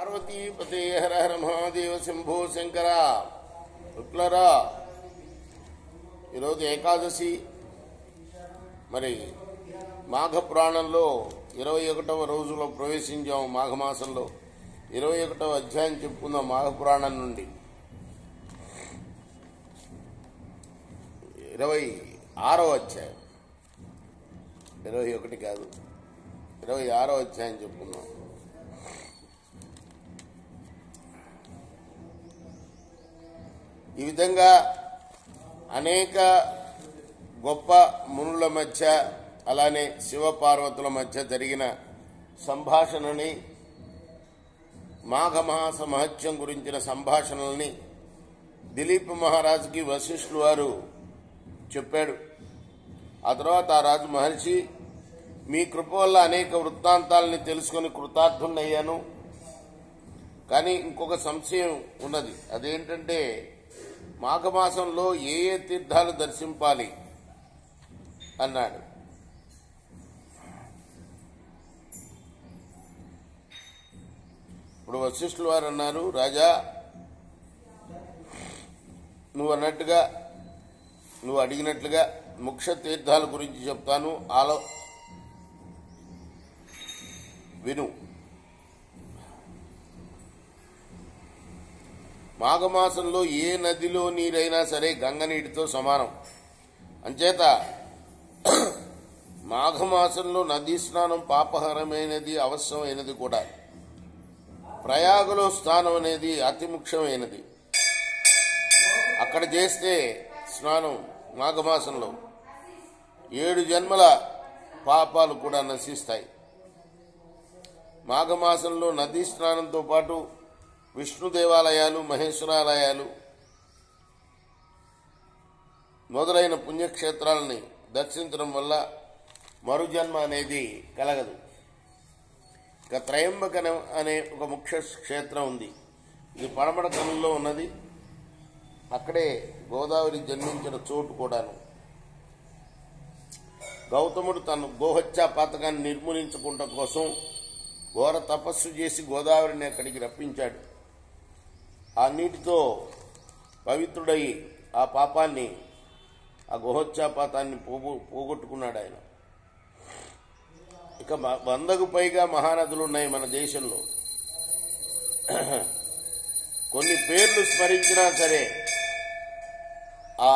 పార్వతీపతే హర హర మహాదేవ శంభో శంకర. విప్లరా ఈరోజు ఏకాదశి. మరి మాఘ పురాణంలో 21వ రోజులో ప్రవేశించాము. మాఘమాసంలో 21వ అధ్యాయం చెప్పుకుందాం. మాఘ పురాణం నుండి 26వ అధ్యాయం, 21 కాదు 26వ అధ్యాయం చెప్పుకుందాం. ఈ విధంగా అనేక గొప్ప మునుల మధ్య, అలానే శివపార్వతుల మధ్య జరిగిన సంభాషణని, మాఘమాస మహత్యం గురించిన సంభాషణల్ని దిలీప్ మహారాజుకి వశిష్ఠులు వారు చెప్పాడు. ఆ తర్వాత ఆ రాజు మహర్షి, మీ కృప వల్ల అనేక వృత్తాంతాలని తెలుసుకొని కృతార్థున్నయ్యాను. కానీ ఇంకొక సంశయం ఉన్నది. అదేంటంటే మాఘమాసంలో ఏ ఏ తీర్థాలు దర్శింపాలి అన్నాడు. ఇప్పుడు వశిష్ఠులు వారు అన్నారు, రాజా నువ్వు అడిగినట్లుగా ముఖ్య తీర్థాల గురించి చెప్తాను, విను. మాఘమాసంలో ఏ నదిలో నీరైనా సరే గంగ నీటితో సమానం. అంచేత మాఘమాసంలో నదీ స్నానం పాపహరమైనది, అవశ్యమైనది కూడా. ప్రయాగలో స్నానం అనేది అతి ముఖ్యమైనది. అక్కడ చేస్తే స్నానం మాఘమాసంలో 7 జన్మల పాపాలు కూడా నశిస్తాయి. మాఘమాసంలో నదీ స్నానంతో పాటు విష్ణు దేవాలయాలు, మహేశ్వరాలయాలు మొదలైన పుణ్యక్షేత్రాలని దర్శించడం వల్ల మరుజన్మ అనేది కలగదు. ఇక త్రయంబకం అనే ఒక ముఖ్య క్షేత్రం ఉంది. ఇది పడమట కనుల్లో ఉన్నది. అక్కడే గోదావరి జన్మించిన చోటు కూడాను. గౌతముడు తన గోహత్యా పాతకాన్ని నిర్మూలించుకుంట కోసం ఘోర తపస్సు చేసి గోదావరిని అక్కడికి రప్పించాడు. ఆ నీటితో పవిత్రుడై ఆ పాపాన్ని, ఆ గోహత్యాపాతాన్ని పోగొట్టుకున్నాడు ఆయన. ఇక 100కు పైగా మహానదులు ఉన్నాయి మన దేశంలో. కొన్ని పేర్లు స్మరించినా సరే ఆ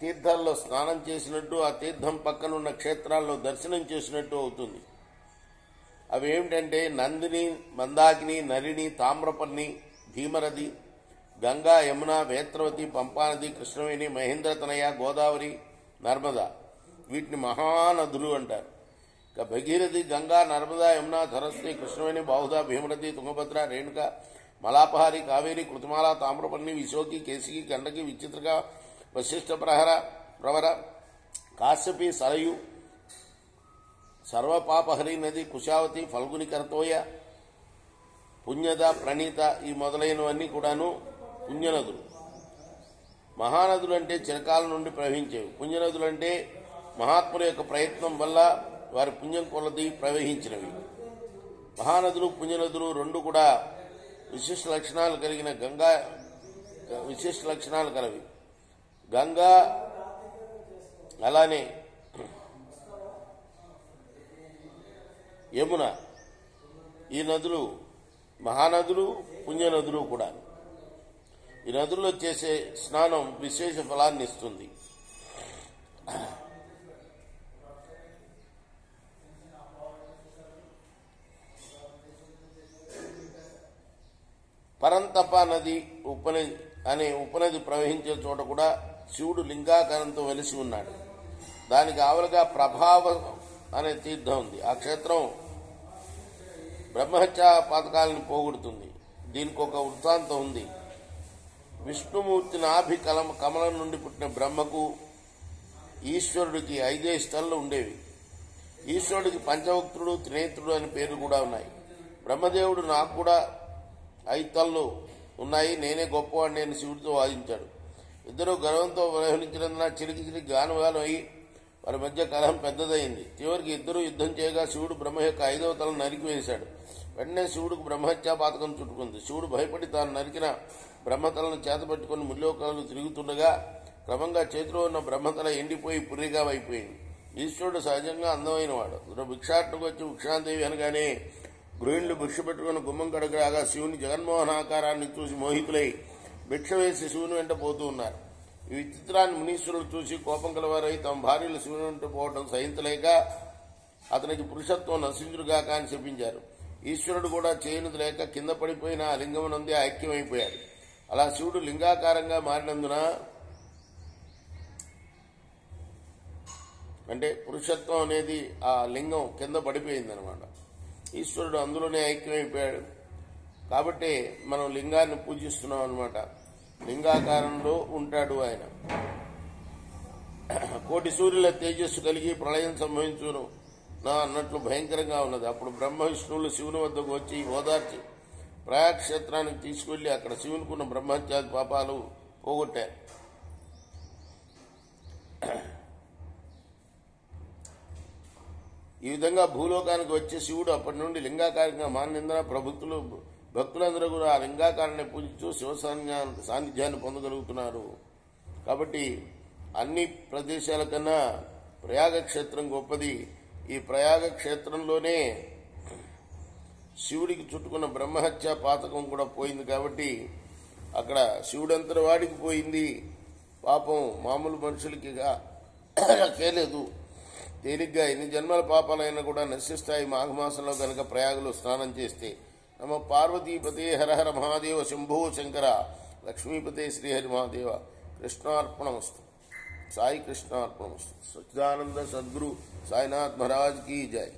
తీర్థాల్లో స్నానం చేసినట్టు, ఆ తీర్థం పక్కనున్న క్షేత్రాల్లో దర్శనం చేసినట్టు అవుతుంది. అవి ఏమిటంటే నందిని, మందాకిని, నలిని, తామ్రపర్ణి, భీమరథి, గంగా, యమున, వేత్రవతి, పంపానది, కృష్ణవేణి, మహేంద్రతనయ, గోదావరి, నర్మదా. వీటిని మహానదులు అంటారు. ఇక భగీరథి, గంగా, నర్మదా, యమున, సరస్వతి, కృష్ణవేణి, బాహుదా, భీమరథి, తుంగభద్ర, రేణుక, మలాపహారి, కావేరి, కృతిమాల, తామ్రపర్ణి, విశోకి, కేసికి, గండకి, విచిత్రక, వశిష్ఠ ప్రవర, కాశ్యపి, సరయు, సర్వపాపహరి నది, కుశావతి, ఫల్గుని, కర్తోయ, పుణ్యద, ప్రణీత, ఈ మొదలైనవన్నీ కూడాను పుణ్యనదులు. మహానదులు అంటే చిరకాల నుండి ప్రవహించేవి. పుణ్యనదులు అంటే మహాత్ముల యొక్క ప్రయత్నం వల్ల వారి పుణ్యం కొలది ప్రవహించినవి. మహానదులు, పుణ్యనదులు రెండు కూడా విశిష్ట లక్షణాలు కలిగిన విశిష్ట లక్షణాలు కలవి. గంగా, అలానే యమున, ఈ నదులు మహానదులు, పుణ్యనదులు కూడా. ఈ నదుల్లో చేసే స్నానం విశేష ఫలాన్ని ఇస్తుంది. పరంతప నది అనే ఉపనది ప్రవహించే చోట కూడా శివుడు లింగాకారంతో వెలిసి ఉన్నాడు. దానికి ఆవలగా ప్రభావం అనే తీర్థం ఉంది. ఆ క్షేత్రం బ్రహ్మహత్యా పాతకాలని పోగొడుతుంది. దీనికి ఒక వృత్తాంతం ఉంది. విష్ణుమూర్తి నాభి కమలం నుండి పుట్టిన బ్రహ్మకు ఈశ్వరుడికి 5 స్థలు ఉండేవి. ఈశ్వరుడికి పంచవక్తుడు, త్రినేత్రుడు అని పేర్లు కూడా ఉన్నాయి. బ్రహ్మదేవుడు నాకు కూడా 5 తలలు ఉన్నాయి, నేనే గొప్పవాడిని అని శివుడితో వాదించాడు. ఇద్దరు గర్వంతో వ్యవహరించినందున చిరికి గానుగాను అయి వారి మధ్య కలహం పెద్దదైంది. చివరికి ఇద్దరు యుద్ధం చేయగా శివుడు బ్రహ్మ యొక్క 5వ తలను నరికివేశాడు. వెంటనే శివుడికి బ్రహ్మహత్యా పాతకం చుట్టుకుంది. శివుడు భయపడి తాను నరికిన బ్రహ్మతలను చేతపట్టుకుని ముల్లోకాలను తిరుగుతుండగా క్రమంగా చేతిలో ఉన్న బ్రహ్మతల ఎండిపోయి పుర్రిగా అయిపోయింది. ఈశ్వరుడు సహజంగా అందమైన వాడు. భిక్షాటనకు వచ్చి భిక్షాందేవి అనగానే గృహిణులు భిక్ష పెట్టుకుని గుమ్మం కడగరాగా శివుని జగన్మోహన ఆకారాన్ని చూసి మోహితులై భిక్ష వేసి శివుని వెంట పోతూ ఉన్నారు. ఈ విచిత్రాన్ని మునీశ్వరులు చూసి కోపం కలవారై తమ భార్యలు శివుని వెంట పోవడం సహించలేక అతనికి పురుషత్వం నశించుడుగాక అని చెప్పించారు. ఈశ్వరుడు కూడా చేయనిది లేక కింద పడిపోయిన ఆ లింగమునందే ఐక్యమైపోయాడు. అలా శివుడు లింగాకారంగా మారినందున అంటే పురుషత్వం అనేది ఆ లింగం కింద పడిపోయిందనమాట. ఈశ్వరుడు అందులోనే ఐక్యమైపోయాడు. కాబట్టి మనం లింగాన్ని పూజిస్తున్నాం అనమాట. లింగాకారంలో ఉంటాడు ఆయన. కోటి సూర్యుల తేజస్సు కలిగి ప్రళయం సంభవించును నా అన్నట్లు భయంకరంగా ఉన్నది. అప్పుడు బ్రహ్మ విష్ణువులు శివుని వద్దకు వచ్చి ఓదార్చి ప్రయాగక్షేత్రానికి తీసుకువెళ్లి అక్కడ శివునికున్న బ్రహ్మత్యాది పాపాలు పోగొట్టారు. ఈ విధంగా భూలోకానికి వచ్చే శివుడు అప్పటి నుండి లింగాకారంగా మానినందున భక్తులందరూ కూడా ఆ లింగాకారాన్ని పూజిస్తూ శివ సాన్నిధ్యాన్ని పొందగలుగుతున్నారు. కాబట్టి అన్ని ప్రదేశాల కన్నా ప్రయాగక్షేత్రం గొప్పది. ఈ ప్రయాగక్షేత్రంలోనే శివుడికి చుట్టుకున్న బ్రహ్మహత్యా పాతకం కూడా పోయింది. కాబట్టి అక్కడ శివుడంతటి వాడికి పోయింది. పాపం మామూలు మనుషులకి కేలేదు. తేలిగ్గా ఎన్ని జన్మల పాపాలైనా కూడా నశిస్తాయి మాఘమాసంలో కనుక ప్రయాగలో స్నానం చేస్తే. నమ పార్వతీపతే హరహర మహాదేవ శంభో శంకర లక్ష్మీపతే శ్రీహరి మహాదేవ. కృష్ణార్పణమస్తు. సాయి కృష్ణార్పణమస్తు. సచ్చిదానంద సద్గురు సాయినాథ్ మహారాజ్ की जय.